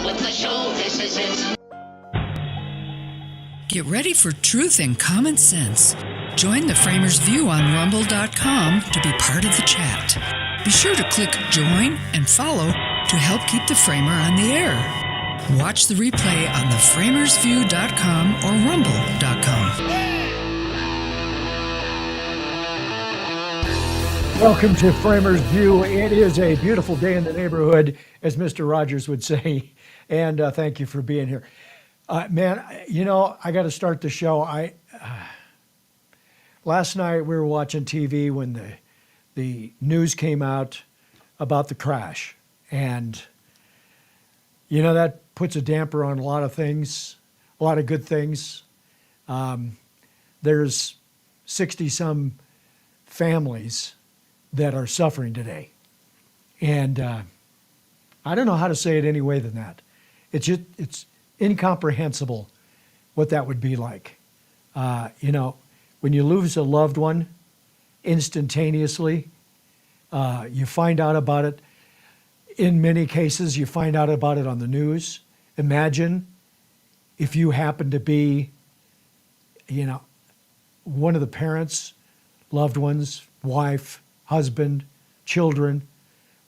on with the show. This is it. Get ready for truth and common sense. Join the Framers View on Rumble.com to be part of the chat. Be sure to click join and follow to help keep the Framer on the air. Watch the replay on theframersview.com or rumble.com. Welcome to Framers View. It is a beautiful day in the neighborhood, as Mr. Rogers would say, and thank you for being here. Man, you know, I got to start the show. Last night we were watching TV when the news came out about the crash, and you know, that puts a damper on a lot of things, a lot of good things. There's 60-some families that are suffering today. And I don't know how to say it any way than that. It's incomprehensible what that would be like. You know, when you lose a loved one instantaneously, you find out about it. In many cases, you find out about it on the news. Imagine if you happen to be, you know, one of the parents, loved ones, wife, husband, children,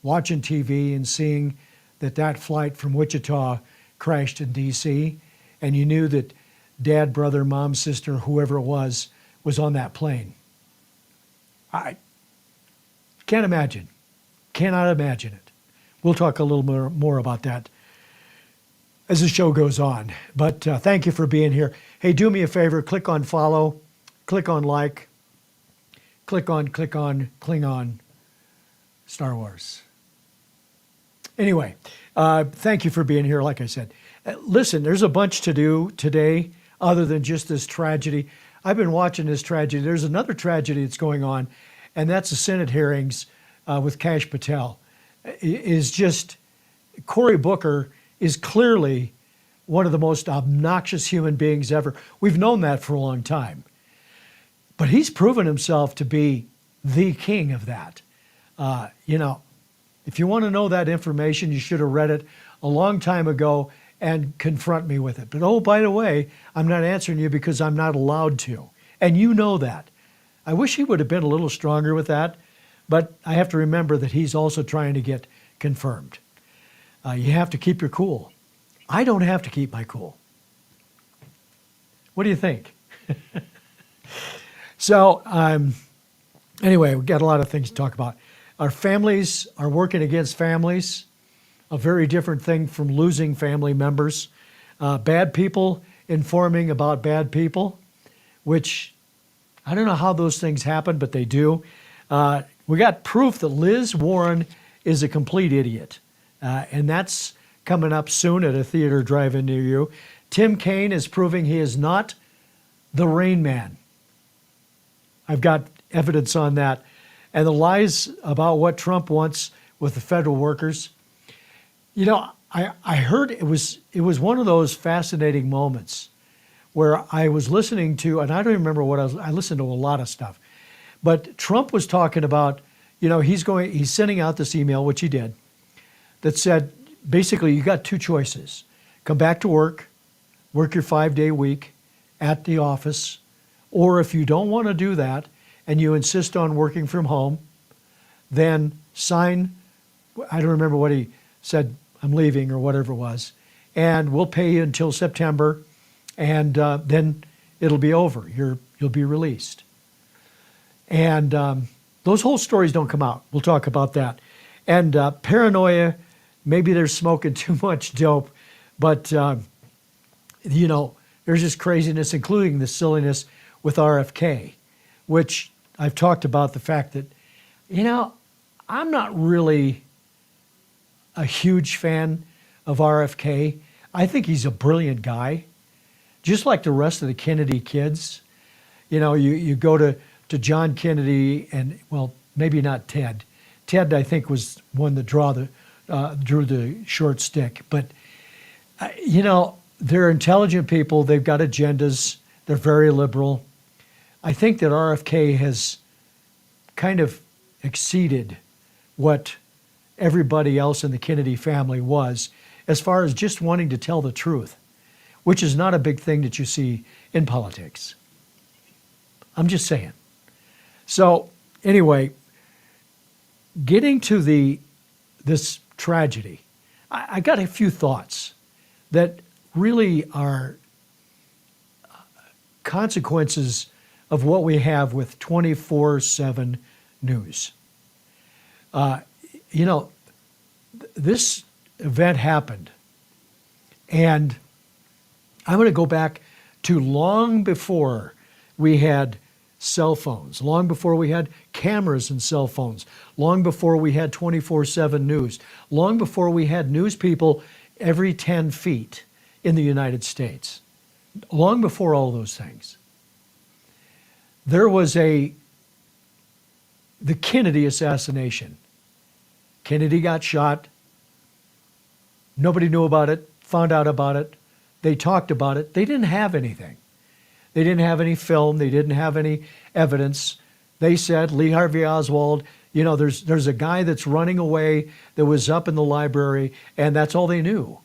watching TV and seeing that flight from Wichita crashed in D.C., and you knew that dad, brother, mom, sister, whoever it was on that plane. I can't imagine, cannot imagine it. We'll talk a little more about that as the show goes on. But thank you for being here. Hey, do me a favor, click on follow, click on like, click on Klingon, Star Wars. Anyway, thank you for being here, like I said. Listen, there's a bunch to do today other than just this tragedy. I've been watching this tragedy. There's another tragedy that's going on, and that's the Senate hearings with Kash Patel. Cory Booker is clearly one of the most obnoxious human beings ever. We've known that for a long time. But he's proven himself to be the king of that. You know, if you want to know that information, you should have read it a long time ago and confront me with it. But oh, by the way, I'm not answering you because I'm not allowed to. And you know that. I wish he would have been a little stronger with that, but I have to remember that he's also trying to get confirmed. You have to keep your cool. I don't have to keep my cool. What do you think? So, anyway, we've got a lot of things to talk about. Our families are working against families, a very different thing from losing family members. Bad people informing about bad people, which I don't know how those things happen, but they do. We got proof that Liz Warren is a complete idiot, and that's coming up soon at a theater drive-in near you. Tim Kaine is proving he is not the Rain Man. I've got evidence on that. And the lies about what Trump wants with the federal workers. You know, I heard it was one of those fascinating moments where I was listening to, and I don't remember what I listened to a lot of stuff, but Trump was talking about, you know, he's sending out this email, which he did, that said, basically, you got two choices. Come back to work your 5-day week at the office, or if you don't want to do that and you insist on working from home, then sign, I don't remember what he said, I'm leaving or whatever it was, and we'll pay you until September, and then it'll be over. You'll be released. And those whole stories don't come out. We'll talk about that. And paranoia, maybe they're smoking too much dope, but you know, there's just craziness, including the silliness with RFK, which I've talked about the fact that, you know, I'm not really a huge fan of RFK. I think he's a brilliant guy, just like the rest of the Kennedy kids. You know, you go to John Kennedy and, well, maybe not Ted. Ted, I think, was one that drew the short stick. But, you know, they're intelligent people. They've got agendas. They're very liberal. I think that RFK has kind of exceeded what everybody else in the Kennedy family was, as far as just wanting to tell the truth, which is not a big thing that you see in politics. I'm just saying. So anyway, getting to this tragedy, I got a few thoughts that really are consequences of what we have with 24/7 news. This event happened, and I'm going to go back to long before we had cell phones, long before we had cameras and cell phones, long before we had 24/7 news, long before we had news people every 10 feet in the United States, long before all those things. There was the Kennedy assassination. Kennedy got shot. Nobody knew about it, found out about it. They talked about it. They didn't have anything. They didn't have any film. They didn't have any evidence. They said, Lee Harvey Oswald, there's a guy that's running away that was up in the library, and that's all they knew.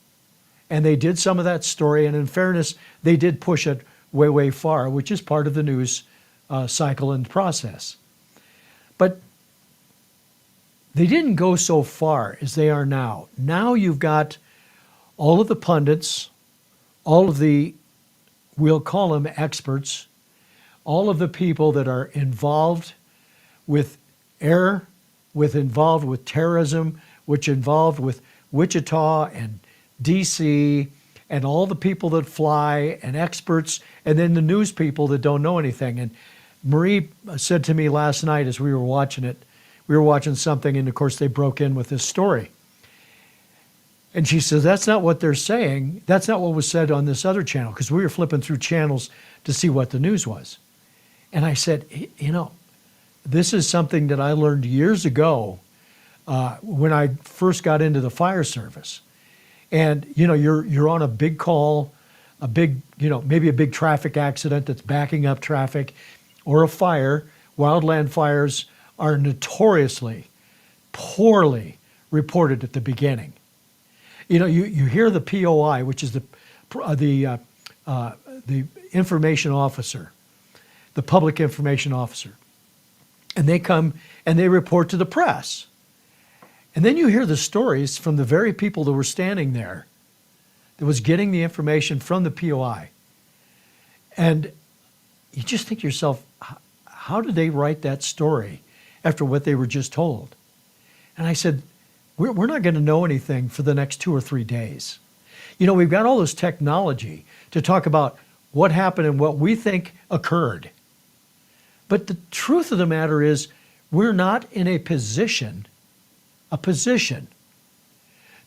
And they did some of that story, and in fairness, they did push it way, way far, which is part of the news cycle and process. But they didn't go so far as they are now. Now you've got all of the pundits, all of the, we'll call them experts, all of the people that are involved with error, involved with terrorism, which involved with Wichita and DC, and all the people that fly and experts, and then the news people that don't know anything. And Marie said to me last night as we were watching it, we were watching something, and of course they broke in with this story. And she says, that's not what they're saying. That's not what was said on this other channel, because we were flipping through channels to see what the news was. And I said, this is something that I learned years ago when I first got into the fire service. And, you're on a big call, maybe a big traffic accident that's backing up traffic, or a fire. Wildland fires are notoriously poorly reported at the beginning. You hear the POI, which is the information officer, the public information officer, and they come and they report to the press. And then you hear the stories from the very people that were standing there that was getting the information from the POI. And you just think to yourself, how did they write that story after what they were just told? And I said, we're not going to know anything for the next 2 or 3 days. We've got all this technology to talk about what happened and what we think occurred. But the truth of the matter is, we're not in a position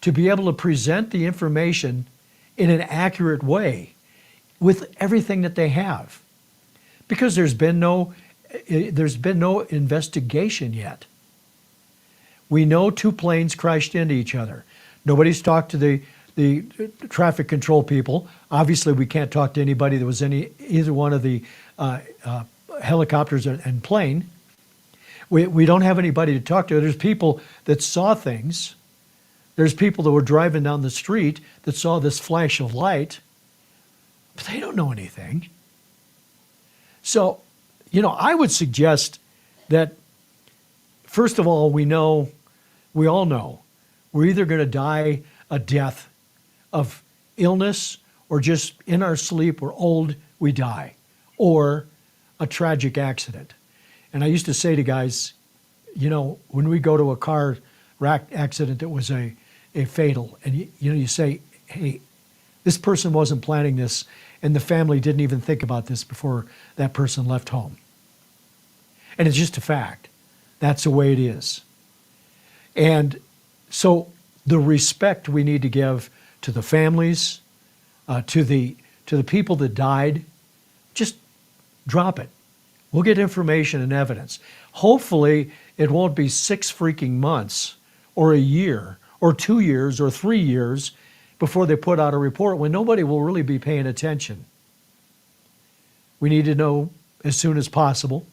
to be able to present the information in an accurate way with everything that they have, because there's been no investigation yet. We know 2 planes crashed into each other. Nobody's talked to the traffic control people. Obviously, we can't talk to anybody that was in either one of the helicopters and plane. We don't have anybody to talk to. There's people that saw things. There's people that were driving down the street that saw this flash of light, but they don't know anything. So, I would suggest that, first of all, we all know, we're either going to die a death of illness, or just in our sleep, we're old, we die, or a tragic accident. And I used to say to guys, when we go to a car accident that was a fatal, and you say, hey, this person wasn't planning this, and the family didn't even think about this before that person left home. And it's just a fact. That's the way it is. And so the respect we need to give to the families, to the people that died, just drop it. We'll get information and evidence. Hopefully, it won't be 6 freaking months or a year or 2 years or 3 years before they put out a report when nobody will really be paying attention. We need to know as soon as possible.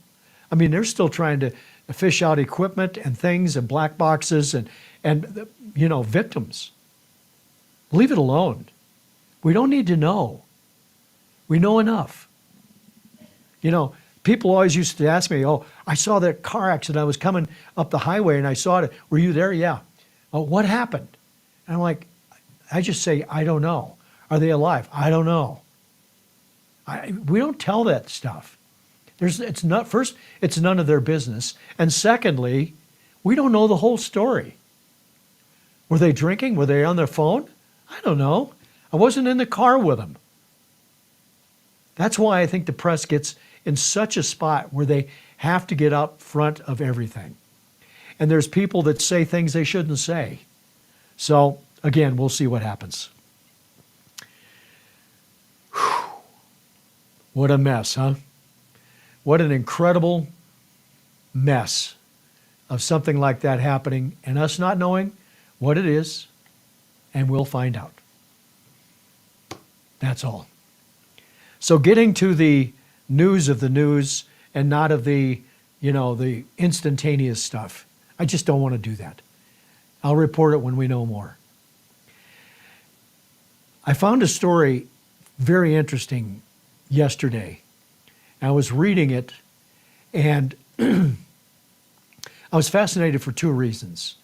I mean, they're still trying to fish out equipment and things and black boxes and victims. Leave it alone. We don't need to know. We know enough. People always used to ask me, oh, I saw that car accident. I was coming up the highway and I saw it. Were you there? Yeah. Oh, what happened? And I'm like, I just say, I don't know. Are they alive? I don't know. We don't tell that stuff. It's none of their business. And secondly, we don't know the whole story. Were they drinking? Were they on their phone? I don't know. I wasn't in the car with them. That's why I think the press gets in such a spot where they have to get out front of everything. And there's people that say things they shouldn't say. So, again, we'll see what happens. Whew. What a mess, huh? What an incredible mess of something like that happening and us not knowing what it is, and we'll find out. That's all. So getting to the news of the news and not of the instantaneous stuff. I just don't want to do that. I'll report it when we know more. I found a story very interesting yesterday. I was reading it, and I was fascinated for two reasons.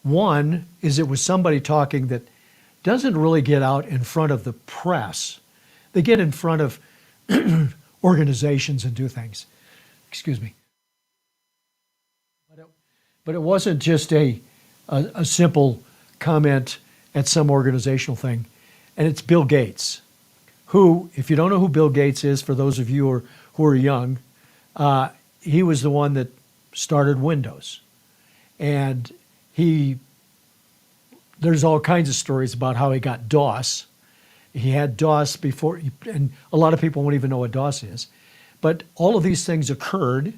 One is it was somebody talking that doesn't really get out in front of the press. They get in front of organizations and do things. Excuse me. But it wasn't just a simple comment at some organizational thing. And it's Bill Gates, who, if you don't know who Bill Gates is, for those of you who are young, he was the one that started Windows. And there's all kinds of stories about how he got DOS. He had DOS before, and a lot of people won't even know what DOS is. But all of these things occurred,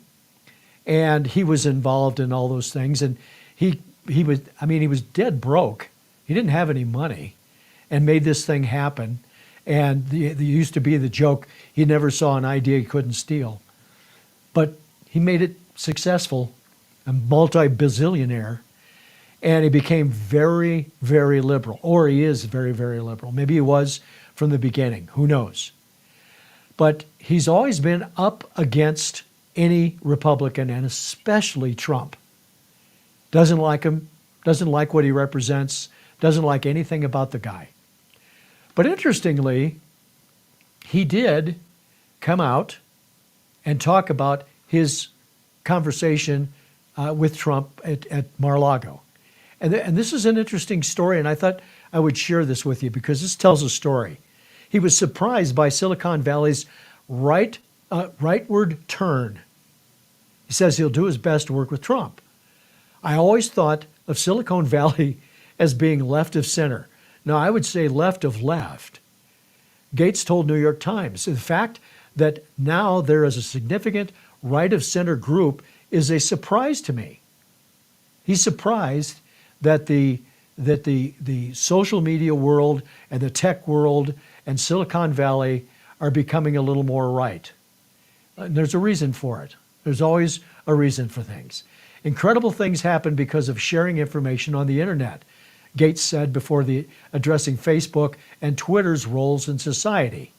and he was involved in all those things. And he was dead broke. He didn't have any money, and made this thing happen. And there used to be the joke, he never saw an idea he couldn't steal. But he made it successful, a multi-bazillionaire. And he became very, very liberal, or he is very, very liberal. Maybe he was from the beginning, who knows? But he's always been up against any Republican, and especially Trump. Doesn't like him, doesn't like what he represents, doesn't like anything about the guy. But interestingly, he did come out and talk about his conversation with Trump at Mar-a-Lago. And this is an interesting story, and I thought I would share this with you because this tells a story. He was surprised by Silicon Valley's rightward turn. He says he'll do his best to work with Trump. I always thought of Silicon Valley as being left of center. Now, I would say left of left. Gates told New York Times, the fact that now there is a significant right of center group is a surprise to me. He's surprised that the social media world and the tech world and Silicon Valley are becoming a little more right. And there's a reason for it. There's always a reason for things. Incredible things happen because of sharing information on the internet, Gates said before addressing Facebook and Twitter's roles in society.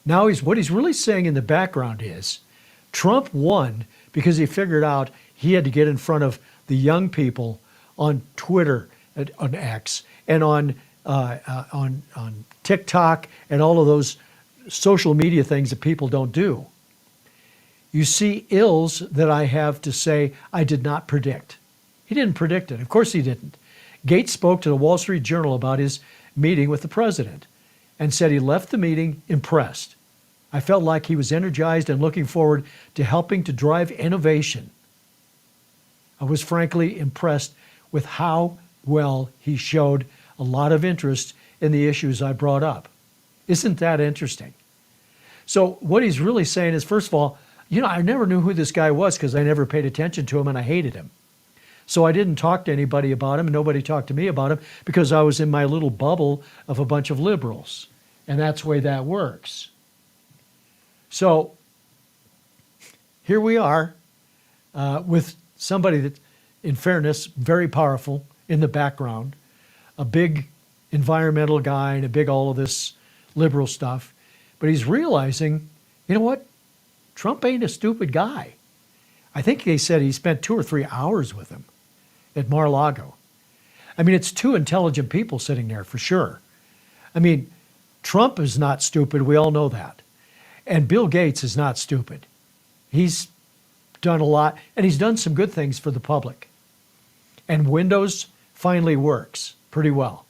Now what he's really saying in the background is Trump won because he figured out he had to get in front of the young people on Twitter, on X, and on TikTok, and all of those social media things that people don't do. You see ills that I have to say I did not predict. He didn't predict it. Of course he didn't. Gates spoke to the Wall Street Journal about his meeting with the president and said he left the meeting impressed. I felt like he was energized and looking forward to helping to drive innovation. I was frankly impressed with how well he showed a lot of interest in the issues I brought up. Isn't that interesting? So what he's really saying is, first of all, I never knew who this guy was because I never paid attention to him and I hated him. So I didn't talk to anybody about him, and nobody talked to me about him because I was in my little bubble of a bunch of liberals. And that's the way that works. So here we are with somebody that, in fairness, very powerful in the background, a big environmental guy and a big all of this liberal stuff. But he's realizing, you know what? Trump ain't a stupid guy. I think they said he spent 2 or 3 hours with him at Mar-a-Lago. I mean, it's two intelligent people sitting there for sure. I mean, Trump is not stupid. We all know that. And Bill Gates is not stupid. He's done a lot, and he's done some good things for the public. And Windows finally works pretty well.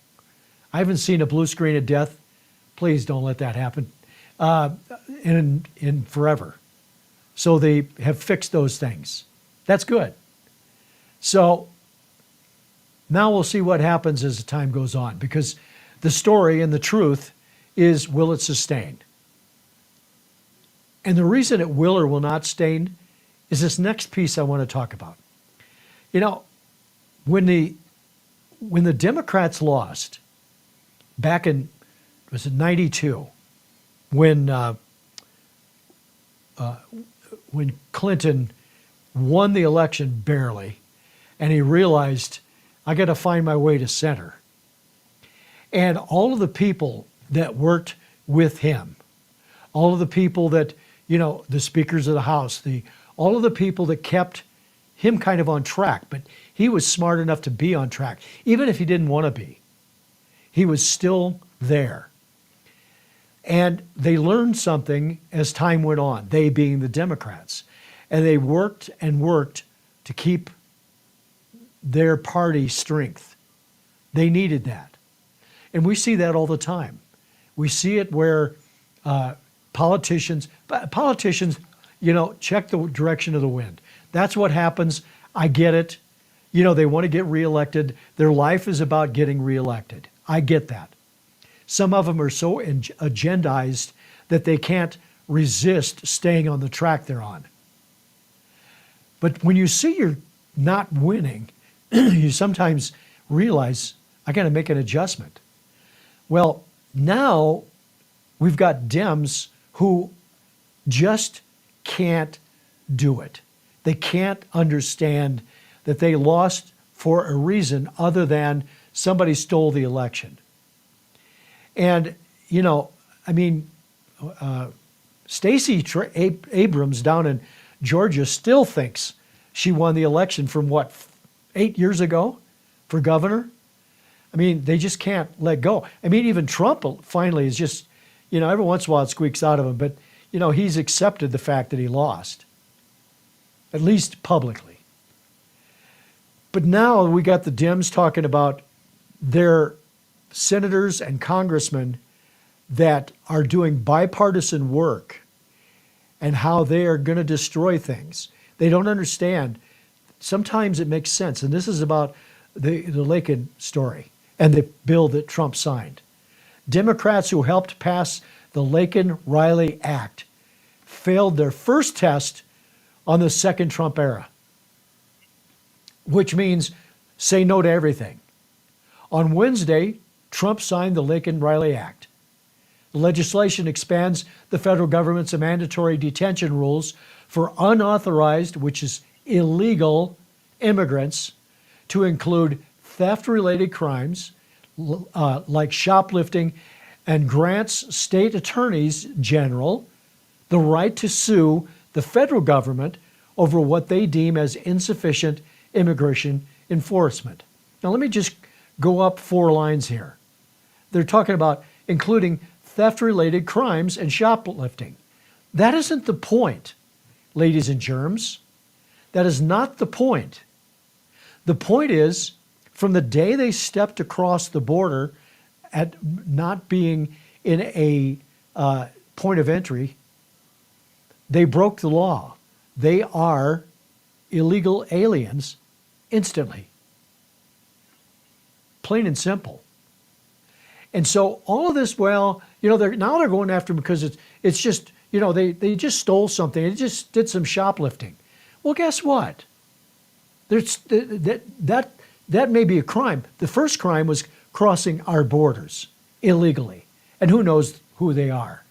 I haven't seen a blue screen of death. Please don't let that happen in forever. So they have fixed those things. That's good. So now we'll see what happens as the time goes on, because the story and the truth is, will it sustain? And the reason it will or will not sustain is this next piece I want to talk about. You know, when the Democrats lost back in, was it 92, when Clinton won the election barely, and he realized, I got to find my way to center. And all of the people that worked with him, all of the people that, you know, the speakers of the House, all of the people that kept him kind of on track, but he was smart enough to be on track. Even if he didn't want to be, he was still there. And they learned something as time went on, they being the Democrats. And they worked and worked to keep their party strength. They needed that. And we see that all the time. We see it where politicians, you know, check the direction of the wind. That's what happens. I get it. You know, they want to get reelected. Their life is about getting reelected. I get that. Some of them are so agendized that they can't resist staying on the track they're on. But when you see you're not winning, you sometimes realize, I got to make an adjustment. Well, now we've got Dems who just can't do it. They can't understand that they lost for a reason other than somebody stole the election. And, you know, I mean, Stacey Abrams down in Georgia still thinks she won the election from what, 8 years ago for governor? I mean, they just can't let go. I mean, even Trump finally is just, you know, every once in a while it squeaks out of him, but, you know, he's accepted the fact that he lost, at least publicly. But now we got the Dems talking about their senators and congressmen that are doing bipartisan work and how they are going to destroy things. They don't understand. Sometimes it makes sense. And this is about the Lakin story and the bill that Trump signed. Democrats who helped pass the Lakin-Riley Act failed their first test on the second Trump era, which means say no to everything. On Wednesday, Trump signed the Lakin-Riley Act. The legislation expands the federal government's mandatory detention rules for unauthorized, which is illegal, immigrants to include theft-related crimes like shoplifting, and grants state attorneys general the right to sue the federal government over what they deem as insufficient immigration enforcement. Now let me just go up 4 lines here. They're talking about including theft-related crimes and shoplifting. That isn't the point, ladies and germs. That is not the point. The point is, from the day they stepped across the border at not being in a point of entry, they broke the law. They are illegal aliens instantly. Plain and simple. And so all of this, well, you know, they're going after them because it's just, you know, they just stole something. They just did some shoplifting. Well, guess what? That may be a crime. The first crime was crossing our borders illegally. And who knows who they are.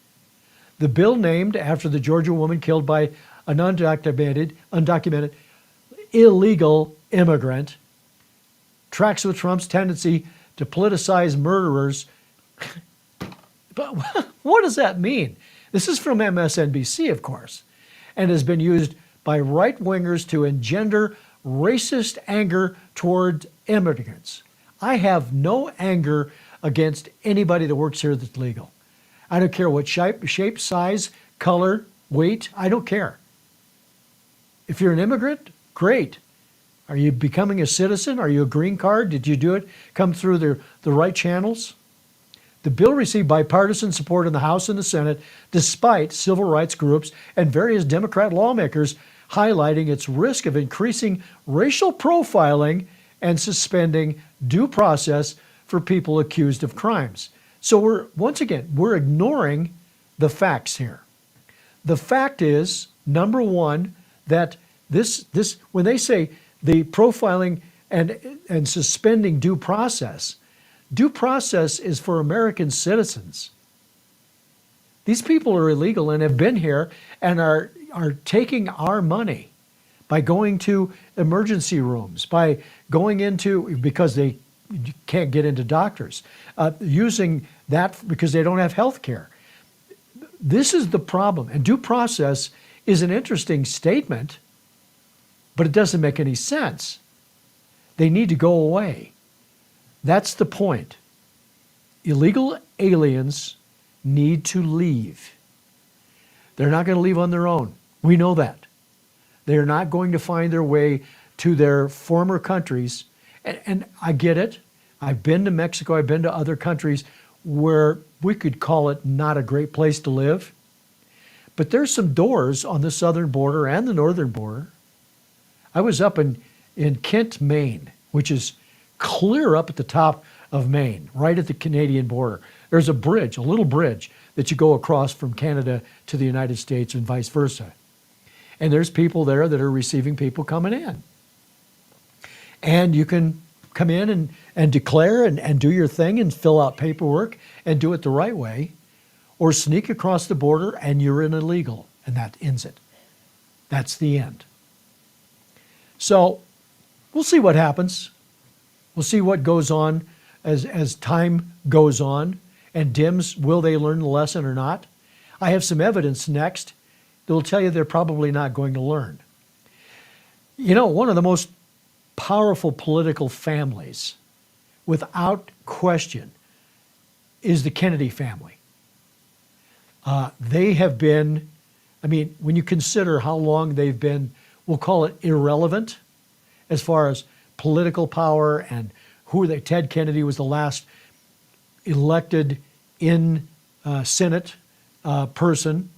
The bill named after the Georgia woman killed by an undocumented illegal immigrant, tracks with Trump's tendency to politicize murderers. But what does that mean? This is from MSNBC, of course, and has been used by right-wingers to engender racist anger toward immigrants. I have no anger against anybody that works here that's legal. I don't care what shape, size, color, weight. I don't care. If you're an immigrant, great. Are you becoming a citizen? Are you a green card? Did you do it? Come through the right channels? The bill received bipartisan support in the House and the Senate, despite civil rights groups and various Democrat lawmakers highlighting its risk of increasing racial profiling and suspending due process for people accused of crimes. So we're ignoring the facts here. The fact is, number one, that this when they say the profiling and suspending due process is for American citizens. These people are illegal and have been here and are taking our money by going to emergency rooms, by going into, because they can't get into doctors, using that because they don't have health care. This is the problem. And due process is an interesting statement, but it doesn't make any sense. They need to go away. That's the point. Illegal aliens need to leave. They're not going to leave on their own. We know that. They are not going to find their way to their former countries. And I get it. I've been to Mexico. I've been to other countries where we could call it not a great place to live. But there's some doors on the southern border and the northern border. I was up in Kent, Maine, which is clear up at the top of Maine, right at the Canadian border. There's a bridge, a little bridge, that you go across from Canada to the United States and vice versa. And there's people there that are receiving people coming in. And you can come in and declare and do your thing and fill out paperwork and do it the right way, or sneak across the border and you're an illegal, and that ends it. That's the end. So we'll see what happens. We'll see what goes on as time goes on and dims. Will they learn the lesson or not? I have some evidence next that will tell you they're probably not going to learn. You know, one of the most powerful political families, without question, is the Kennedy family. They have been, I mean, when you consider how long they've been, we'll call it irrelevant as far as political power and who they, Ted Kennedy was the last elected in Senate person.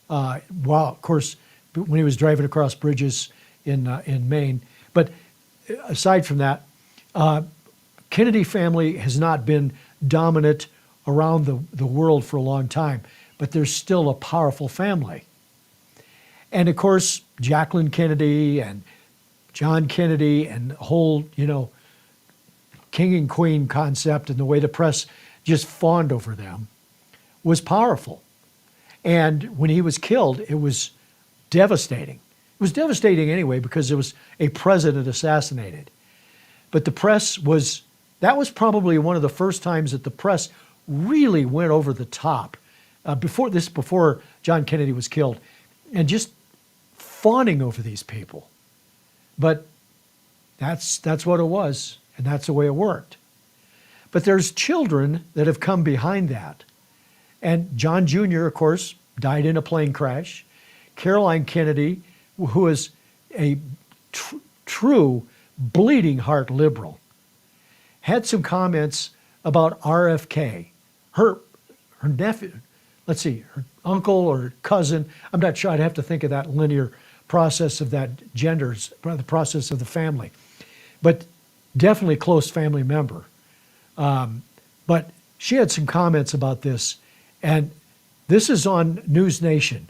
Well, of course, when he was driving across bridges in Maine. But aside from that, Kennedy family has not been dominant around the world for a long time, but they're still a powerful family. And of course, Jacqueline Kennedy and John Kennedy and the whole, king and queen concept and the way the press just fawned over them was powerful. And when he was killed, it was devastating. It was devastating anyway because it was a president assassinated. But the press that was probably one of the first times that the press really went over the top before John Kennedy was killed, and just fawning over these people. But that's what it was, and that's the way it worked. But there's children that have come behind that. And John Jr., of course, died in a plane crash. Caroline Kennedy, who is a true bleeding heart liberal, had some comments about RFK. Her nephew, let's see, her uncle or cousin, I'm not sure, I'd have to think of that linear process of that genders, the process of the family. But definitely close family member. But she had some comments about this, and this is on News Nation.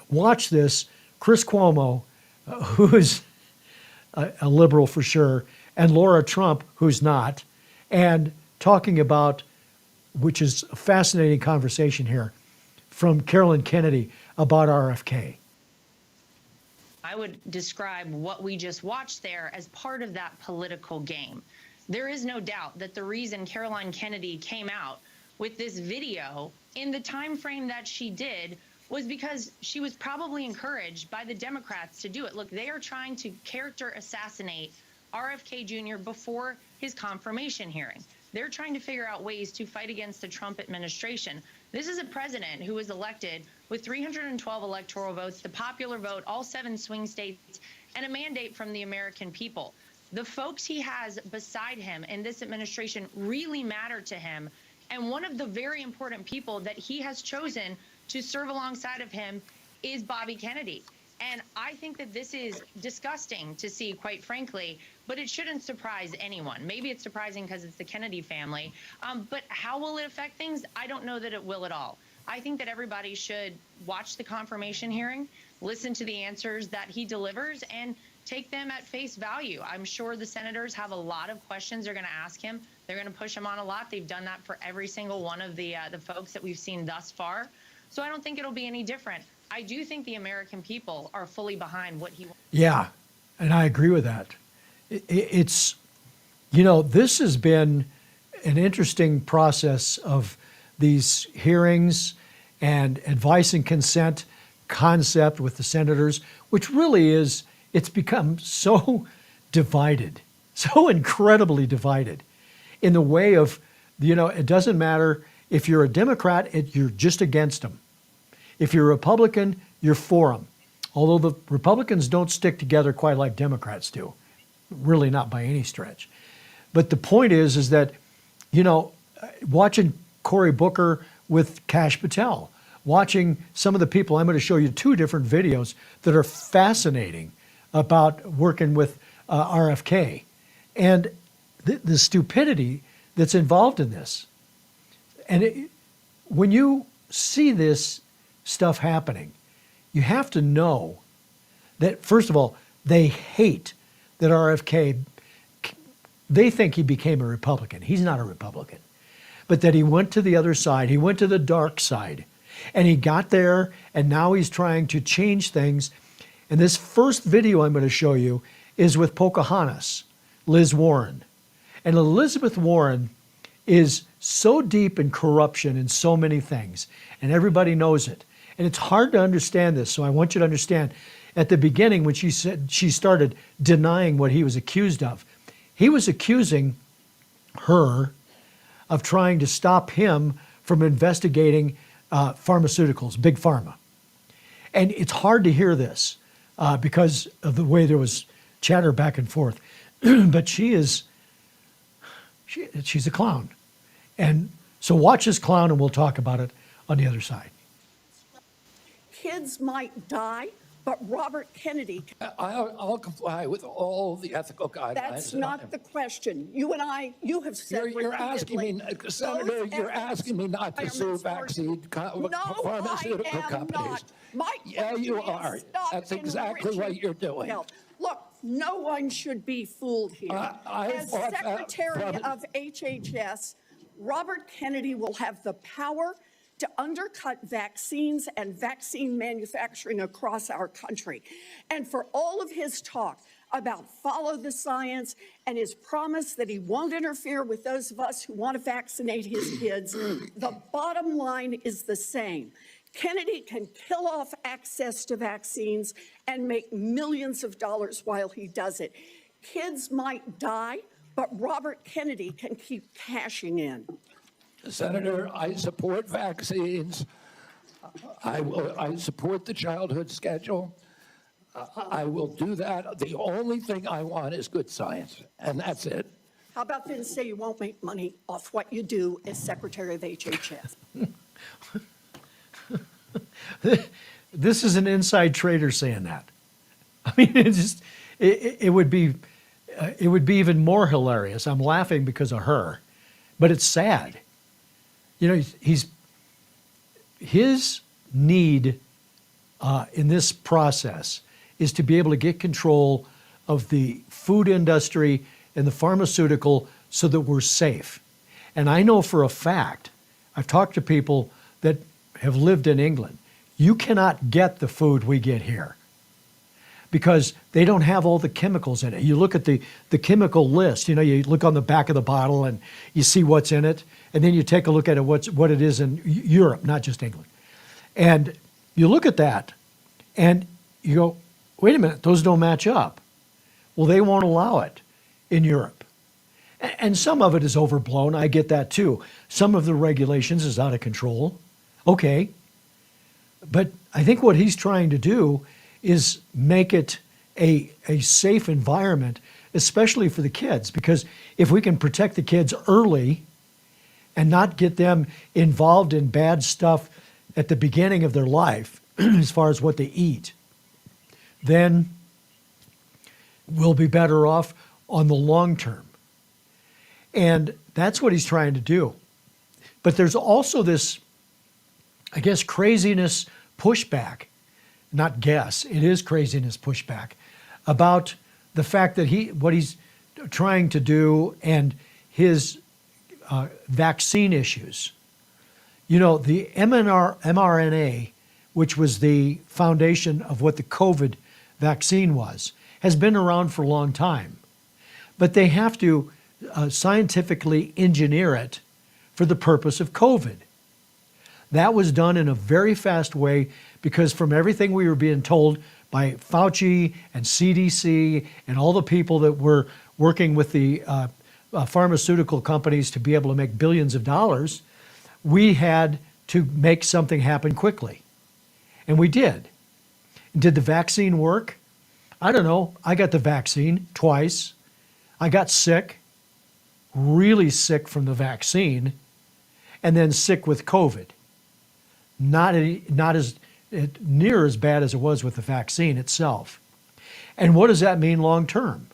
Watch this. Chris Cuomo, who is a liberal for sure, and Laura Trump, who's not, and talking about, which is a fascinating conversation here, from Carolyn Kennedy about RFK. I would describe what we just watched there as part of that political game. There is no doubt that the reason Caroline Kennedy came out with this video in the time frame that she did was because she was probably encouraged by the Democrats to do it. Look, they are trying to character assassinate RFK Jr. before his confirmation hearing. They're trying to figure out ways to fight against the Trump administration. This is a president who was elected with 312 electoral votes, the popular vote, all 7 swing states, and a mandate from the American people. The folks he has beside him in this administration really matter to him. And one of the very important people that he has chosen to serve alongside of him is Bobby Kennedy. And I think that this is disgusting to see, quite frankly, but it shouldn't surprise anyone. Maybe it's surprising because it's the Kennedy family. But how will it affect things? I don't know that it will at all. I think that everybody should watch the confirmation hearing, listen to the answers that he delivers, and take them at face value. I'm sure the senators have a lot of questions they're going to ask him. They're going to push him on a lot. They've done that for every single one of the folks that we've seen thus far. So I don't think it'll be any different. I do think the American people are fully behind what he wants. Yeah, and I agree with that. It's, this has been an interesting process of these hearings and advice and consent concept with the senators, which really is, it's become so divided, so incredibly divided in the way of, it doesn't matter if you're a Democrat, you're just against them. If you're a Republican, you're for them. Although the Republicans don't stick together quite like Democrats do, really not by any stretch. But the point is that, watching Cory Booker with Kash Patel, watching some of the people, I'm going to show you 2 different videos that are fascinating about working with RFK and the stupidity that's involved in this. And when you see this stuff happening, you have to know that, first of all, they hate that RFK, they think he became a Republican. He's not a Republican. But that he went to the other side, he went to the dark side, and he got there, and now he's trying to change things. And this first video I'm going to show you is with Pocahontas, Liz Warren. And Elizabeth Warren is so deep in corruption in so many things, and everybody knows it. And it's hard to understand this, so I want you to understand. At the beginning, when she said she started denying what he was accused of, he was accusing her of trying to stop him from investigating pharmaceuticals, Big Pharma. And it's hard to hear this because of the way there was chatter back and forth. But she's a clown. And so watch this clown, and we'll talk about it on the other side. Kids might die, but Robert Kennedy. I'll comply with all the ethical guidelines. That's not the question. You and I, you have said You're asking me, Senator, you're asking me not to sue vaccine pharmaceutical companies. Yeah, you are. That's exactly what you're doing. Look, no one should be fooled here. As Secretary of HHS, Robert Kennedy will have the power to undercut vaccines and vaccine manufacturing across our country. And for all of his talk about follow the science and his promise that he won't interfere with those of us who want to vaccinate his kids, the bottom line is the same. Kennedy can kill off access to vaccines and make millions of dollars while he does it. Kids might die, but Robert Kennedy can keep cashing in. Senator, I support vaccines. I support the childhood schedule. I will do that. The only thing I want is good science, and that's it. How about then say you won't make money off what you do as Secretary of HHS? This is an inside trader saying that. I mean, it would be even more hilarious. I'm laughing because of her, but it's sad. His need in this process is to be able to get control of the food industry and the pharmaceutical so that we're safe. And I know for a fact, I've talked to people that have lived in England, you cannot get the food we get here because they don't have all the chemicals in it. You look at the chemical list, you look on the back of the bottle and you see what's in it, and then you take a look at it, what it is in Europe, not just England. And you look at that and you go, wait a minute, those don't match up. Well, they won't allow it in Europe. And some of it is overblown. I get that too. Some of the regulations is out of control. Okay. But I think what he's trying to do is make it a safe environment, especially for the kids, because if we can protect the kids early and not get them involved in bad stuff at the beginning of their life, as far as what they eat, then we'll be better off on the long term. And that's what he's trying to do. But there's also this, I guess, craziness pushback, not guess, it is craziness pushback about the fact that what he's trying to do and his vaccine issues. You know, the mRNA, which was the foundation of what the COVID vaccine was, has been around for a long time. But they have to scientifically engineer it for the purpose of COVID. That was done in a very fast way because from everything we were being told by Fauci and CDC and all the people that were working with the pharmaceutical companies to be able to make billions of dollars, we had to make something happen quickly. And we did. Did the vaccine work? I don't know. I got the vaccine twice. I got sick, really sick from the vaccine, and then sick with COVID. Not as near as bad as it was with the vaccine itself. And what does that mean long term?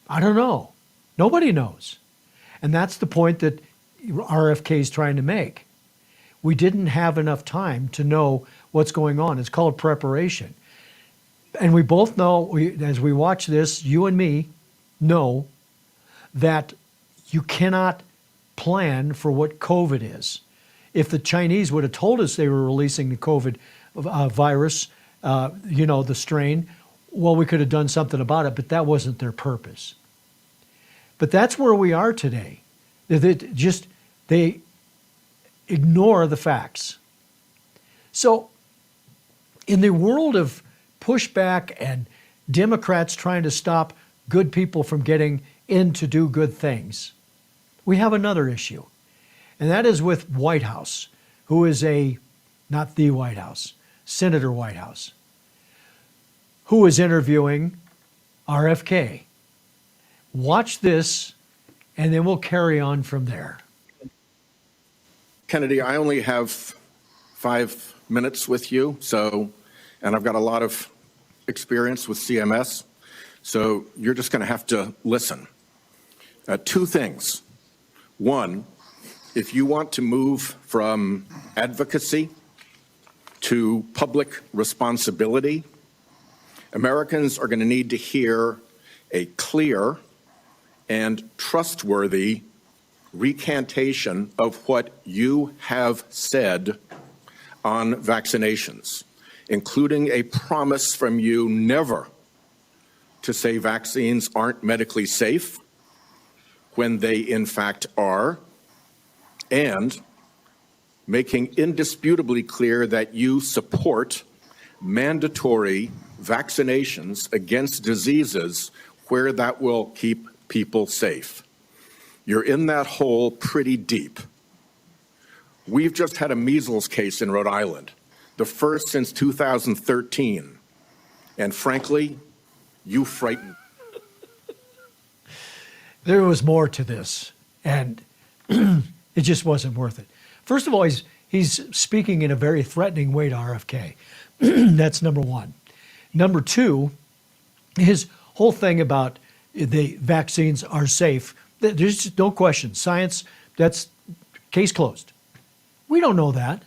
I don't know. Nobody knows. And that's the point that RFK is trying to make. We didn't have enough time to know what's going on. It's called preparation. And we both know, as we watch this, you and me know that you cannot plan for what COVID is. If the Chinese would have told us they were releasing the COVID virus, the strain, well, we could have done something about it, but that wasn't their purpose. But that's where we are today. They ignore the facts. So in the world of pushback and Democrats trying to stop good people from getting in to do good things, we have another issue. And that is with Whitehouse, who is not the White House, Senator Whitehouse, who is interviewing RFK. Watch this, and then we'll carry on from there. Kennedy, I only have 5 minutes with you, and I've got a lot of experience with CMS, so you're just going to have to listen. Two things. One, if you want to move from advocacy to public responsibility, Americans are going to need to hear a clear and trustworthy recantation of what you have said on vaccinations, including a promise from you never to say vaccines aren't medically safe when they in fact are, and making indisputably clear that you support mandatory vaccinations against diseases where that will keep people safe. You're in that hole pretty deep. We've just had a measles case in Rhode Island, the first since 2013. And frankly, you frightened. There was more to this, and it just wasn't worth it. First of all, he's speaking in a very threatening way to RFK. That's number one. Number two, his whole thing about the vaccines are safe. There's just no question. Science, that's case closed. We don't know that.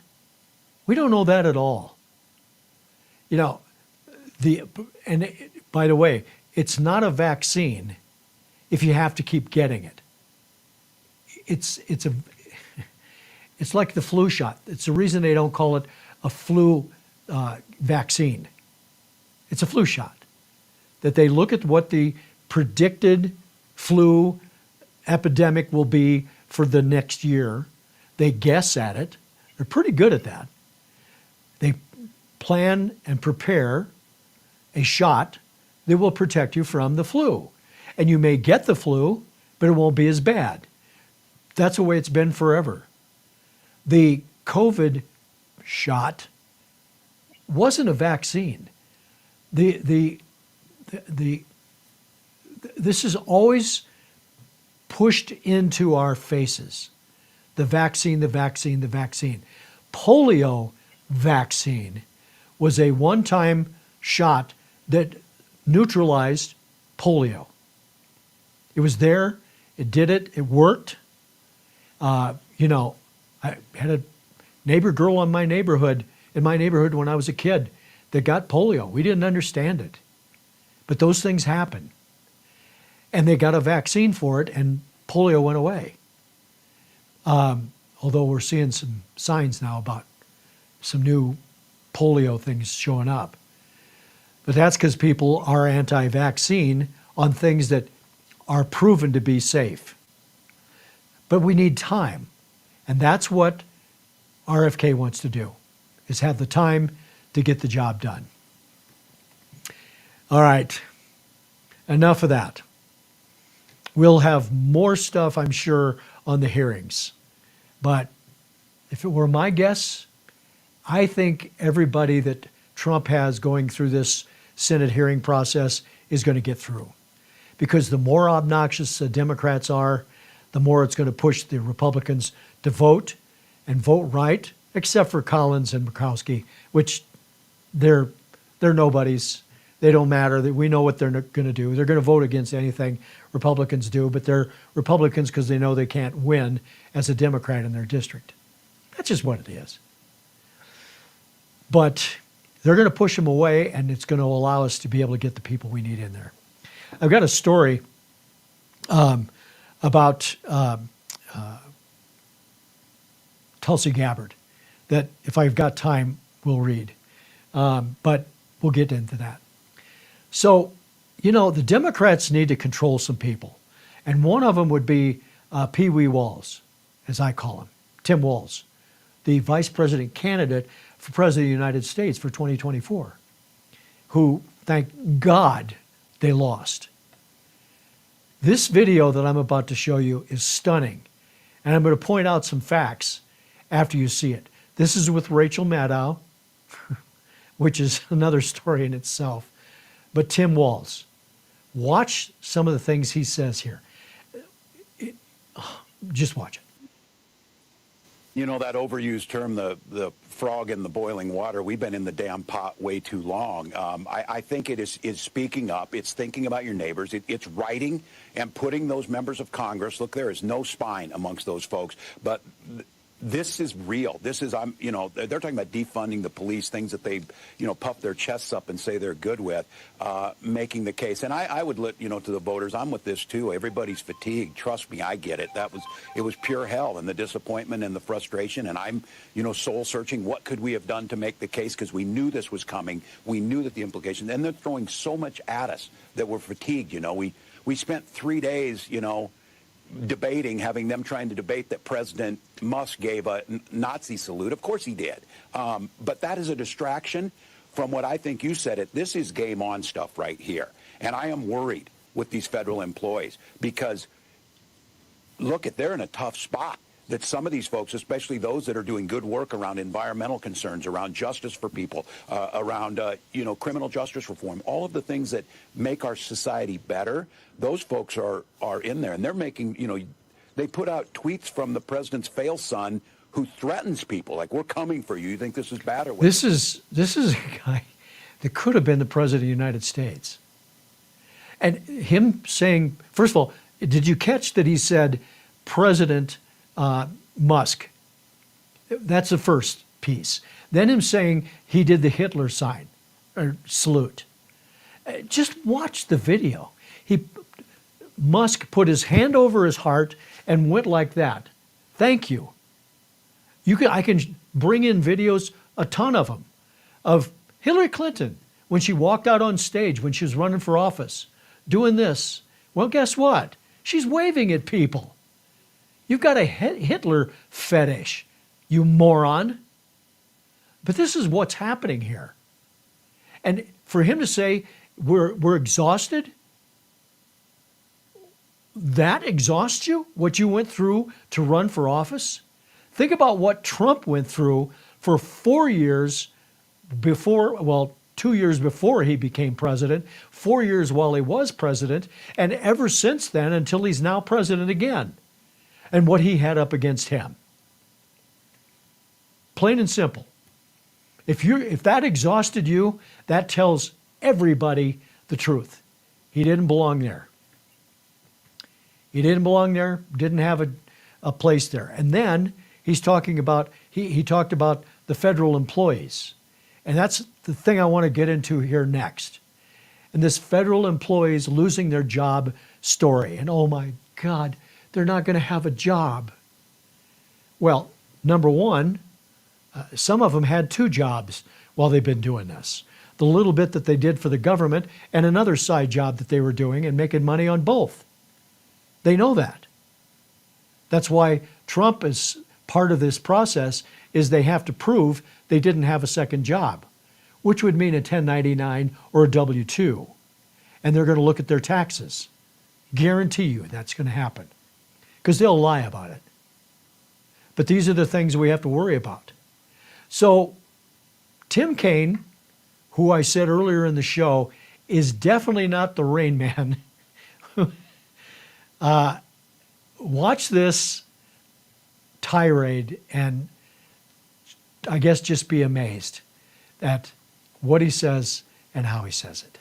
We don't know that at all. By the way, it's not a vaccine if you have to keep getting it. It's like the flu shot. It's the reason they don't call it a flu vaccine. It's a flu shot. that they look at what the predicted flu epidemic will be for the next year. They guess at it. They're pretty good at that. They plan and prepare a shot that will protect you from the flu. And you may get the flu, but it won't be as bad. That's the way it's been forever. The COVID shot wasn't a vaccine. This is always pushed into our faces. The vaccine, the vaccine, the vaccine. Polio vaccine was a one-time shot that neutralized polio. It was there, it did it, it worked. I had a neighbor girl in my neighborhood when I was a kid that got polio. We didn't understand it. But those things happen. And they got a vaccine for it, and polio went away. Although we're seeing some signs now about some new polio things showing up. But that's because people are anti-vaccine on things that are proven to be safe. But we need time. And that's what RFK wants to do, is have the time to get the job done. All right, enough of that. We'll have more stuff, I'm sure, on the hearings. But if it were my guess, I think everybody that Trump has going through this Senate hearing process is going to get through. Because the more obnoxious the Democrats are, the more it's going to push the Republicans to vote and vote right, except for Collins and Murkowski, which they're nobodies. They don't matter. We know what they're going to do. They're going to vote against anything Republicans do, but they're Republicans because they know they can't win as a Democrat in their district. That's just what it is. But they're going to push them away, and it's going to allow us to be able to get the people we need in there. I've got a story about Tulsi Gabbard that, if I've got time, we'll read. But we'll get into that. So, the Democrats need to control some people. And one of them would be Pee Wee Walls, as I call him, Tim Walz, the vice president candidate for president of the United States for 2024, who, thank God, they lost. This video that I'm about to show you is stunning. And I'm going to point out some facts after you see it. This is with Rachel Maddow, which is another story in itself. But Tim Walz, watch some of the things he says here. Just watch it. That overused term, the frog in the boiling water, we've been in the damn pot way too long. I think it is speaking up. It's thinking about your neighbors. It's writing and putting those members of Congress. Look, there is no spine amongst those folks. But this is real. This is, they're talking about defunding the police, things that they, puff their chests up and say they're good with, making the case. And I would let, to the voters, I'm with this too. Everybody's fatigued. Trust me, I get it. It was pure hell, and the disappointment and the frustration. And I'm, soul searching. What could we have done to make the case? Because we knew this was coming. We knew that the implications, and they're throwing so much at us that we're fatigued. We spent 3 days, debating, having them trying to debate that President Musk gave a Nazi salute. Of course he did. But that is a distraction from what I think you said it. This is game on stuff right here. And I am worried with these federal employees because, look, they're in a tough spot. That some of these folks, especially those that are doing good work around environmental concerns, around justice for people, around, criminal justice reform, all of the things that make our society better, those folks are in there. And they're making, they put out tweets from the president's fail son who threatens people, like, we're coming for you. You think this is bad or what? This is a guy that could have been the president of the United States. And him saying, first of all, did you catch that he said President Musk? That's the first piece. Then him saying he did the Hitler sign or salute. Just watch the video. Musk put his hand over his heart and went like that. Thank you. I can bring in videos, a ton of them, of Hillary Clinton when she walked out on stage, when she was running for office, doing this, well, guess what? She's waving at people. You've got a Hitler fetish, you moron. But this is what's happening here. And for him to say, we're exhausted, that exhausts you, what you went through to run for office? Think about what Trump went through for 4 years before, well, 2 years before he became president, 4 years while he was president, and ever since then until he's now president again, and what he had up against him. Plain and simple. If that exhausted you, that tells everybody the truth. He didn't belong there. He didn't belong there, didn't have a place there. And then he's talking about, he talked about the federal employees. And that's the thing I want to get into here next. And this federal employees losing their job story. And oh my God, they're not going to have a job. Well, number one, some of them had 2 jobs while they've been doing this. The little bit that they did for the government and another side job that they were doing and making money on both. They know that. That's why Trump is part of this process, is they have to prove they didn't have a second job, which would mean a 1099 or a W-2. And they're going to look at their taxes. Guarantee you that's going to happen because they'll lie about it. But these are the things we have to worry about. So Tim Kaine, who I said earlier in the show, is definitely not the Rain Man. Watch this tirade and I guess just be amazed at what he says and how he says it.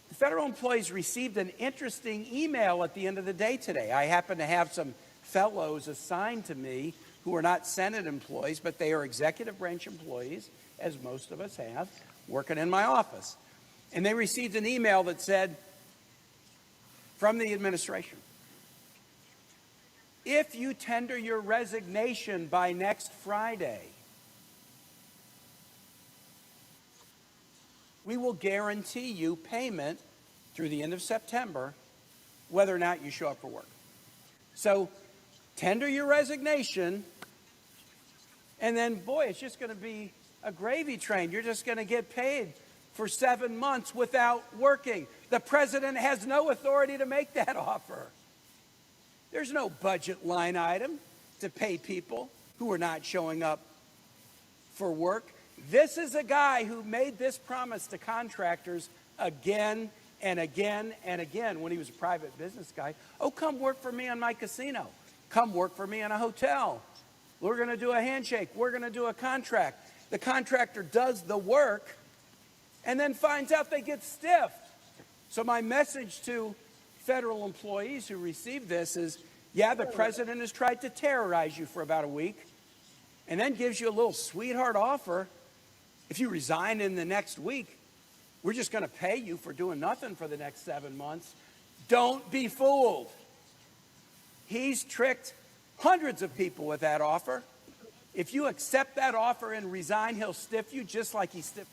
The federal employees received an interesting email at the end of the day today. I happen to have some fellows assigned to me who are not Senate employees, but they are executive branch employees, as most of us have, working in my office. And they received an email that said, from the administration, if you tender your resignation by next Friday, we will guarantee you payment through the end of September, whether or not you show up for work. So tender your resignation, and then, boy, it's just going to be a gravy train. You're just going to get paid for 7 months without working. The president has no authority to make that offer. There's no budget line item to pay people who are not showing up for work. This is a guy who made this promise to contractors again and again and again when he was a private business guy. Oh, come work for me on my casino. Come work for me in a hotel. We're going to do a handshake. We're going to do a contract. The contractor does the work and then finds out they get stiffed. So my message to federal employees who receive this is, yeah, the president has tried to terrorize you for about a week and then gives you a little sweetheart offer. If you resign in the next week, we're just going to pay you for doing nothing for the next 7 months. Don't be fooled. He's tricked hundreds of people with that offer. If you accept that offer and resign, he'll stiff you just like he stiffed.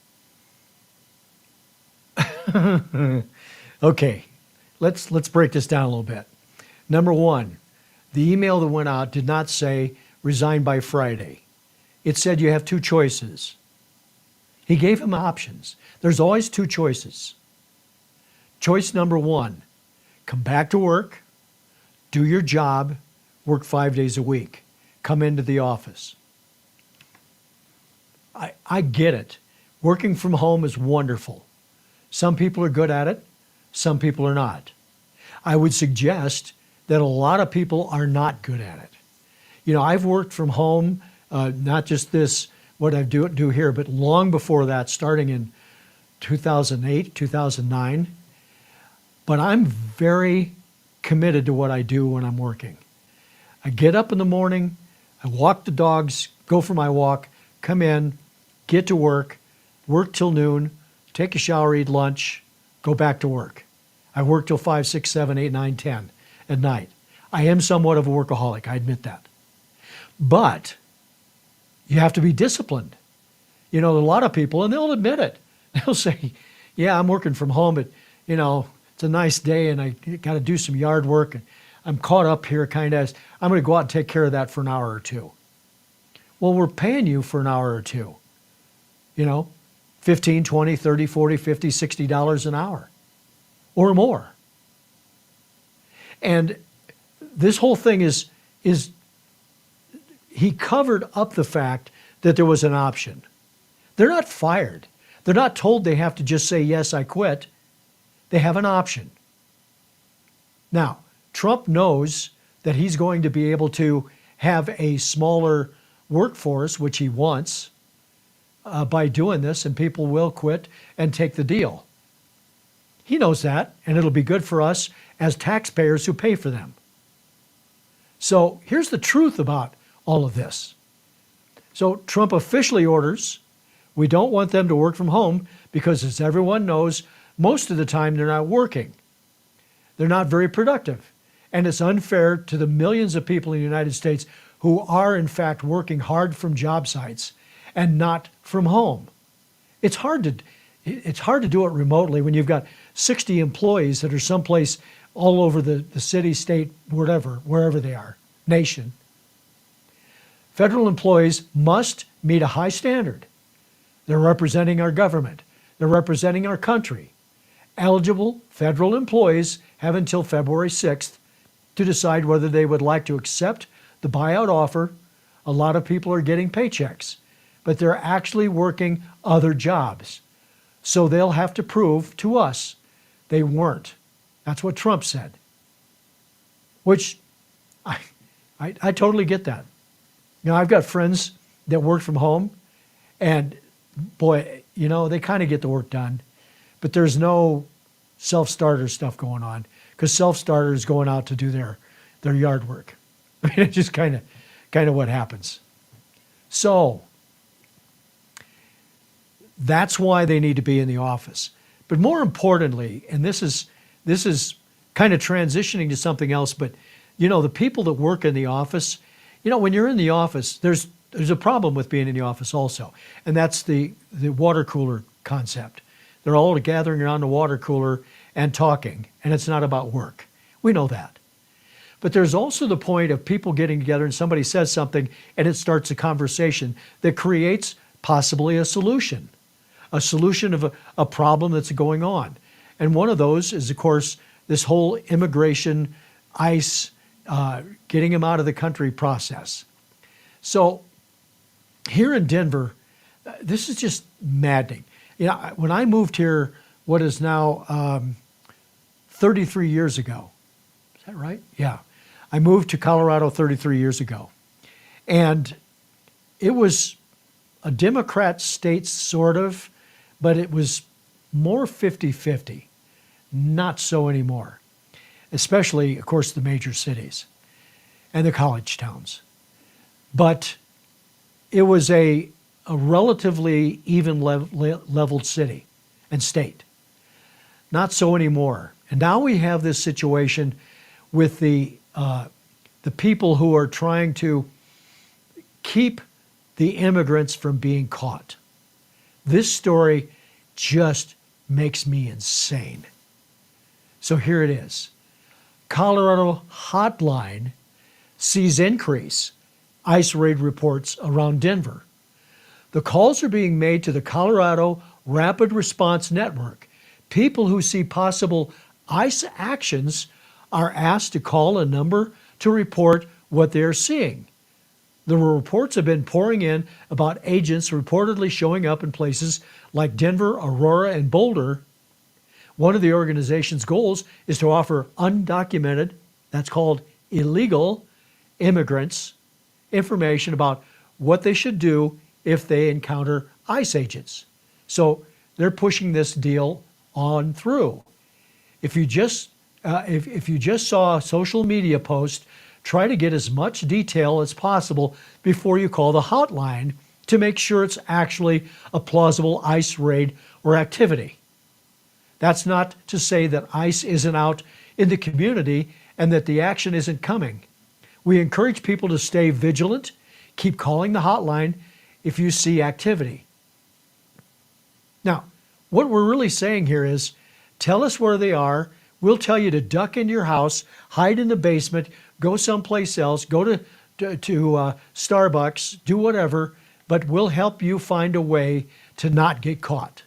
Okay, let's break this down a little bit. Number one, the email that went out did not say resign by Friday. It said you have 2 choices. He gave him options. There's always 2 choices. Choice number 1, come back to work, do your job, work 5 days a week, come into the office. I get it. Working from home is wonderful. Some people are good at it, some people are not. I would suggest that a lot of people are not good at it. You know, I've worked from home, not just this, what I do here, but long before that, starting in 2008, 2009. But I'm very committed to what I do when I'm working. I get up in the morning, I walk the dogs, go for my walk, come in, get to work till noon, take a shower, eat lunch, go back to work. I work till 5, 6, 7, 8, 9, 10 at night. I am somewhat of a workaholic, I admit that. But you have to be disciplined. You know, a lot of people, and they'll admit it, They'll say, yeah, I'm working from home, but, it's a nice day and I got to do some yard work and I'm caught up here kind of. I'm going to go out and take care of that for an hour or two. Well, we're paying you for an hour or two, $15, $20, $30, $40, $50, $60 an hour or more. And this whole thing is he covered up the fact that there was an option. They're not fired. They're not told they have to just say, yes, I quit. They have an option. Now, Trump knows that he's going to be able to have a smaller workforce, which he wants, by doing this, and people will quit and take the deal. He knows that, and it'll be good for us as taxpayers who pay for them. So here's the truth about all of this. So Trump officially orders, we don't want them to work from home because, as everyone knows, most of the time they're not working. They're not very productive. And it's unfair to the millions of people in the United States who are, in fact, working hard from job sites and not from home. It's hard to do it remotely when you've got 60 employees that are someplace all over the city, state, wherever they are, nation. Federal employees must meet a high standard. They're representing our government. They're representing our country. Eligible federal employees have until February 6th to decide whether they would like to accept the buyout offer. A lot of people are getting paychecks, but they're actually working other jobs. So they'll have to prove to us they weren't. That's what Trump said, which I totally get that. I've got friends that work from home, and boy, they kind of get the work done, but there's no self-starter stuff going on because self-starter is going out to do their yard work. I mean, it's just kind of what happens. So that's why they need to be in the office. But more importantly, and this is kind of transitioning to something else, but the people that work in the office, when you're in the office, there's a problem with being in the office also, and that's the water cooler concept. They're all gathering around the water cooler and talking, and it's not about work. We know that. But there's also the point of people getting together and somebody says something and it starts a conversation that creates possibly a solution of a problem that's going on. And one of those is, of course, this whole immigration, ICE, getting them out of the country process. So here in Denver, this is just maddening. When I moved here, what is now 33 years ago, is that right? Yeah. I moved to Colorado 33 years ago. And it was a Democrat state, sort of, but it was more 50-50. Not so anymore. Especially, of course, the major cities and the college towns. But it was a relatively even leveled city and state. Not so anymore. And now we have this situation with the people who are trying to keep the immigrants from being caught. This story just makes me insane. So here it is. Colorado Hotline sees increase ICE raid reports around Denver. The calls are being made to the Colorado Rapid Response Network. People who see possible ICE actions are asked to call a number to report what they're seeing. The reports have been pouring in about agents reportedly showing up in places like Denver, Aurora, and Boulder. One of the organization's goals is to offer undocumented, that's called illegal, immigrants information about what they should do if they encounter ICE agents. So they're pushing this deal on through. If you just saw a social media post, try to get as much detail as possible before you call the hotline to make sure it's actually a plausible ICE raid or activity. That's not to say that ICE isn't out in the community and that the action isn't coming. We encourage people to stay vigilant, keep calling the hotline if you see activity. Now, What we're really saying here is, tell us where they are. We'll tell you to duck into your house, hide in the basement, go someplace else, go to Starbucks, do whatever, but we'll help you find a way to not get caught.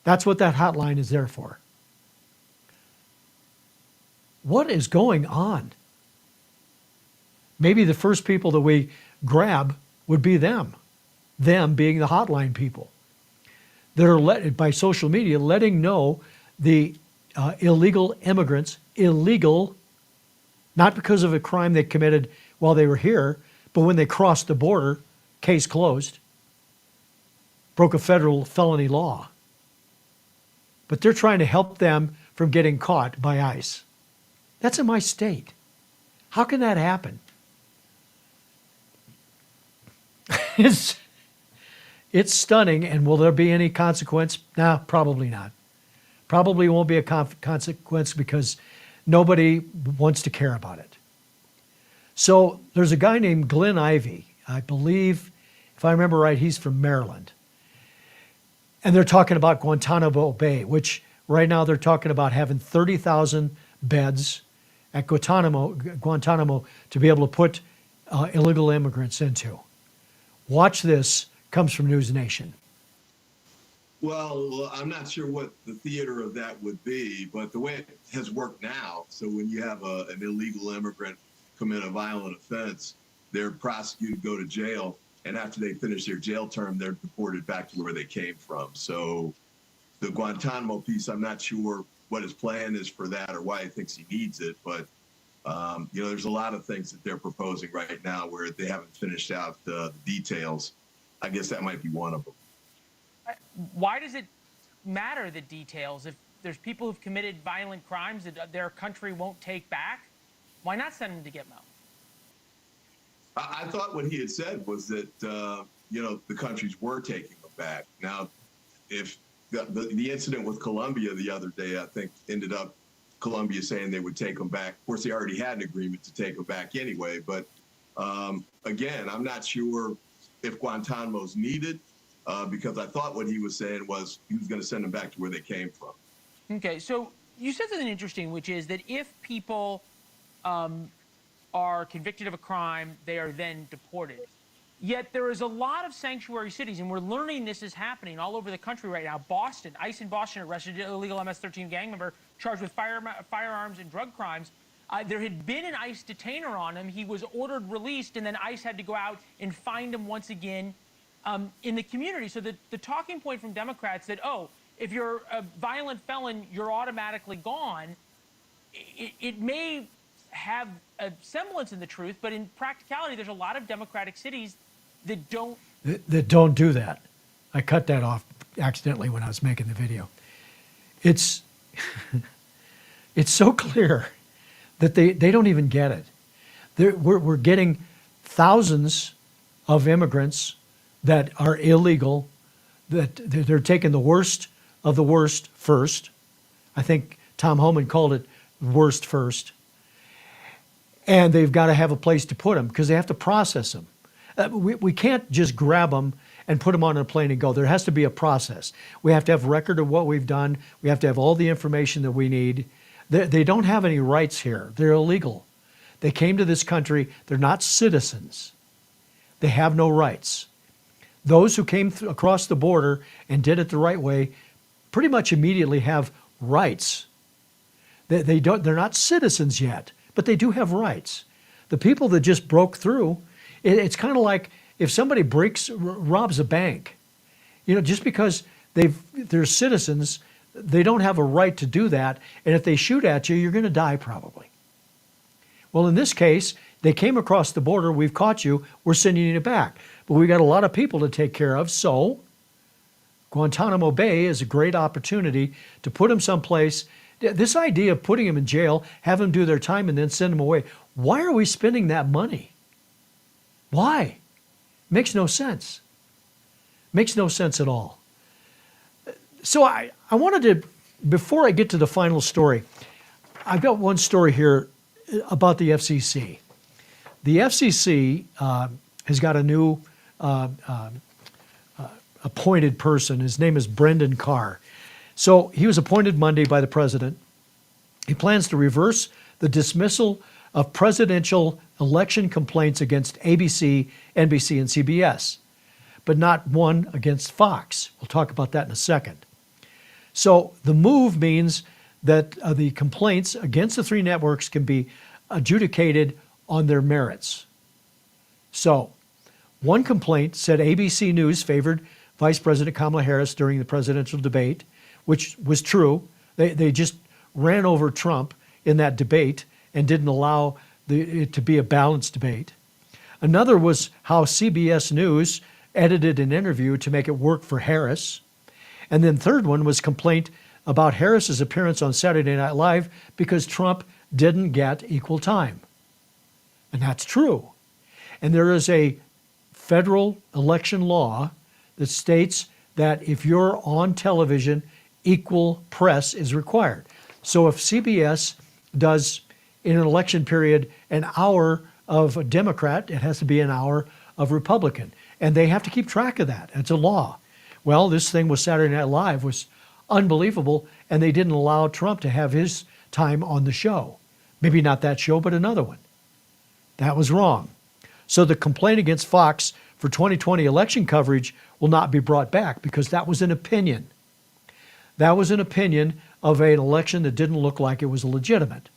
That's what that hotline is there for. What is going on? Maybe the first people that we grab would be them being the hotline people that are by social media letting know the illegal immigrants, illegal, not because of a crime they committed while they were here, but when they crossed the border, case closed, broke a federal felony law. But they're trying to help them from getting caught by ICE. That's in my state. How can that happen? It's stunning, and will there be any consequence? No, probably not. Probably won't be a consequence because nobody wants to care about it. So there's a guy named Glenn Ivey. I believe, if I remember right, he's from Maryland. And they're talking about Guantanamo Bay, which right now they're talking about having 30,000 beds at Guantanamo to be able to put illegal immigrants into. Watch this, comes from News Nation. Well, I'm not sure what the theater of that would be, but the way it has worked now, so when you have an illegal immigrant commit a violent offense, they're prosecuted, go to jail, and after they finish their jail term, they're deported back to where they came from. So the Guantanamo piece, I'm not sure what his plan is for that or why he thinks he needs it, but there's a lot of things that they're proposing right now where they haven't finished out the details. I guess that might be one of them. Why does it matter, the details? If there's people who've committed violent crimes that their country won't take back, why not send them to Gitmo? I thought what he had said was that, the countries were taking them back. Now, if the incident with Colombia the other day, I think, ended up Colombia saying they would take them back. Of course, they already had an agreement to take them back anyway. But again, I'm not sure if Guantanamo's needed because I thought what he was saying was he was going to send them back to where they came from. Okay, so you said something interesting, which is that if people are convicted of a crime, they are then deported. Yet there is a lot of sanctuary cities, and we're learning this is happening all over the country right now. Boston, ICE in Boston arrested an illegal MS-13 gang member charged with firearms and drug crimes. There had been an ICE detainer on him. He was ordered released, and then ICE had to go out and find him once again in the community. So the talking point from Democrats that, if you're a violent felon, you're automatically gone, it may have a semblance in the truth, but in practicality, there's a lot of Democratic cities that don't do that. I cut that off accidentally when I was making the video. It's so clear that they don't even get it. We're getting thousands of immigrants that are illegal, that they're taking the worst of the worst first. I think Tom Homan called it worst first. And they've got to have a place to put them because they have to process them. We can't just grab them and put them on a plane and go. There has to be a process. We have to have record of what we've done. We have to have all the information that we need. They don't have any rights here. They're illegal. They came to this country. They're not citizens. They have no rights. Those who came across the border and did it the right way pretty much immediately have rights. They're not citizens yet, but they do have rights. The people that just broke through, it's kind of like if somebody robs a bank, just because they're citizens, they don't have a right to do that. And if they shoot at you, you're going to die probably. Well, in this case, they came across the border. We've caught you. We're sending you back. But we got a lot of people to take care of. So Guantanamo Bay is a great opportunity to put them someplace. This idea of putting them in jail, have them do their time, and then send them away. Why are we spending that money? Why? Makes no sense. Makes no sense at all. So I wanted to, before I get to the final story, I've got one story here about the FCC. The FCC has got a new appointed person. His name is Brendan Carr. So he was appointed Monday by the president. He plans to reverse the dismissal of presidential election complaints against ABC, NBC, and CBS, but not one against Fox. We'll talk about that in a second. So the move means that the complaints against the three networks can be adjudicated on their merits. So one complaint said ABC News favored Vice President Kamala Harris during the presidential debate, which was true. They just ran over Trump in that debate and didn't allow it to be a balanced debate. Another was how CBS News edited an interview to make it work for Harris. And then third one was complaint about Harris's appearance on Saturday Night Live because Trump didn't get equal time. And that's true. And there is a federal election law that states that if you're on television, equal press is required. So if CBS does, in an election period, an hour of a Democrat, it has to be an hour of Republican. And they have to keep track of that. It's a law. Well, this thing with Saturday Night Live was unbelievable, and they didn't allow Trump to have his time on the show. Maybe not that show, but another one. That was wrong. So the complaint against Fox for 2020 election coverage will not be brought back because that was an opinion. That was an opinion of an election that didn't look like it was legitimate.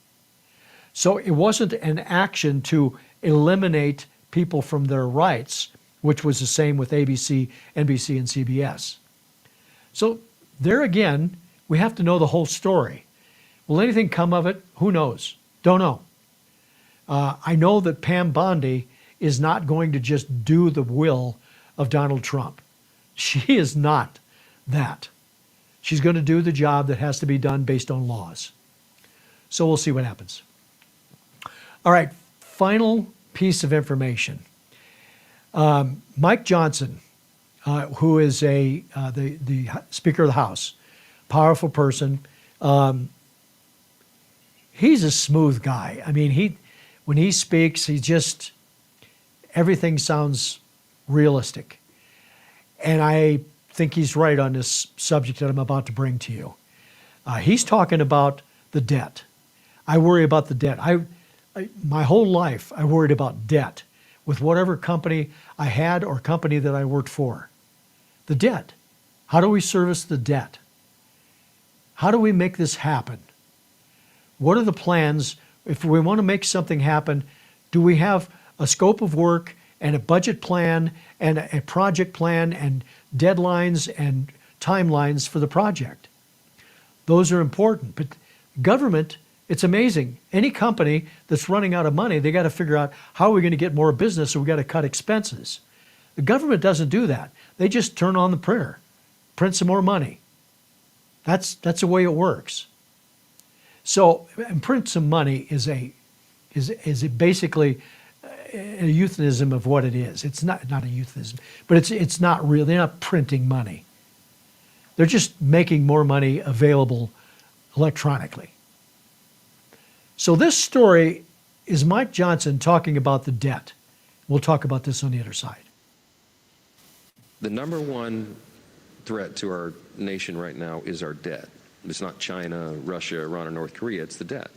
So it wasn't an action to eliminate people from their rights, which was the same with ABC, NBC, and CBS. So there again, we have to know the whole story. Will anything come of it? Who knows? Don't know. I know that Pam Bondi is not going to just do the will of Donald Trump. She is not that. She's going to do the job that has to be done based on laws. So we'll see what happens. All right, final piece of information. Mike Johnson, who is the Speaker of the House, powerful person. He's a smooth guy. I mean, when he speaks, everything sounds realistic. And I think he's right on this subject that I'm about to bring to you. He's talking about the debt. I worry about the debt. My whole life, I worried about debt with whatever company I had or company that I worked for. The debt. How do we service the debt? How do we make this happen? What are the plans? If we want to make something happen, do we have a scope of work and a budget plan and a project plan and deadlines and timelines for the project? Those are important. But government, it's amazing. Any company that's running out of money, they got to figure out how are we going to get more business, so we got to cut expenses. The government doesn't do that. They just turn on the printer, print some more money. That's the way it works. So, and print some money is basically a euphemism of what it is. It's not a euphemism, but it's not real. They're not printing money. They're just making more money available electronically. So this story is Mike Johnson talking about the debt. We'll talk about this on the other side. The number one threat to our nation right now is our debt. It's not China, Russia, Iran, or North Korea, it's the debt.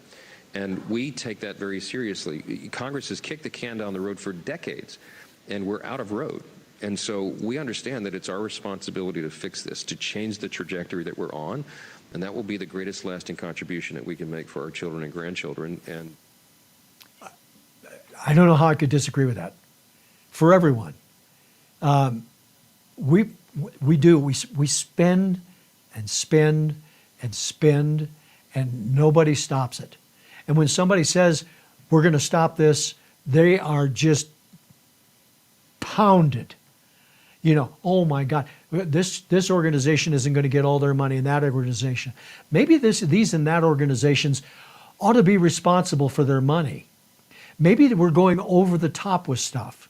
And we take that very seriously. Congress has kicked the can down the road for decades, and we're out of road. And so we understand that it's our responsibility to fix this, to change the trajectory that we're on, and that will be the greatest lasting contribution that we can make for our children and grandchildren. And I don't know how I could disagree with that. For everyone, we spend and spend and spend, and nobody stops it. And when somebody says we're going to stop this, they are just pounded. You know, oh my God, this organization isn't going to get all their money, and that organization. Maybe these and that organizations ought to be responsible for their money. Maybe we're going over the top with stuff.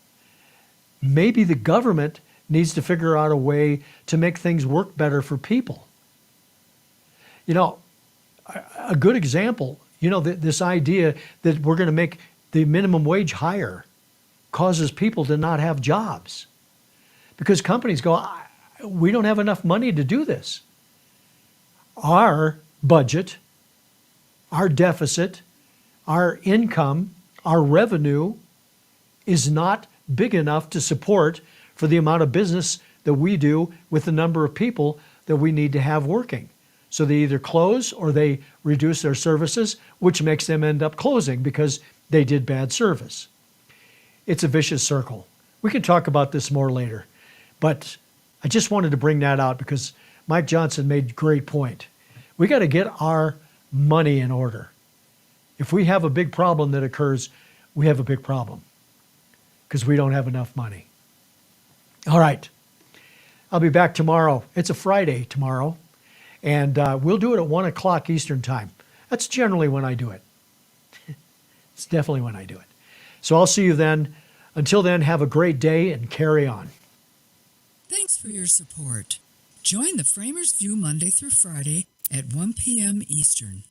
Maybe the government needs to figure out a way to make things work better for people. You know, a good example, you know, this idea that we're going to make the minimum wage higher causes people to not have jobs. Because companies go, we don't have enough money to do this. Our budget, our deficit, our income, our revenue is not big enough to support for the amount of business that we do with the number of people that we need to have working. So they either close or they reduce their services, which makes them end up closing because they did bad service. It's a vicious circle. We can talk about this more later, but I just wanted to bring that out because Mike Johnson made a great point. We got to get our money in order. If we have a big problem that occurs, we have a big problem because we don't have enough money. All right. I'll be back tomorrow. It's a Friday tomorrow, and we'll do it at 1 o'clock Eastern Time. That's generally when I do it. It's definitely when I do it. So I'll see you then. Until then, have a great day and carry on. Thanks for your support. Join the Framers View Monday through Friday at 1 p.m. Eastern.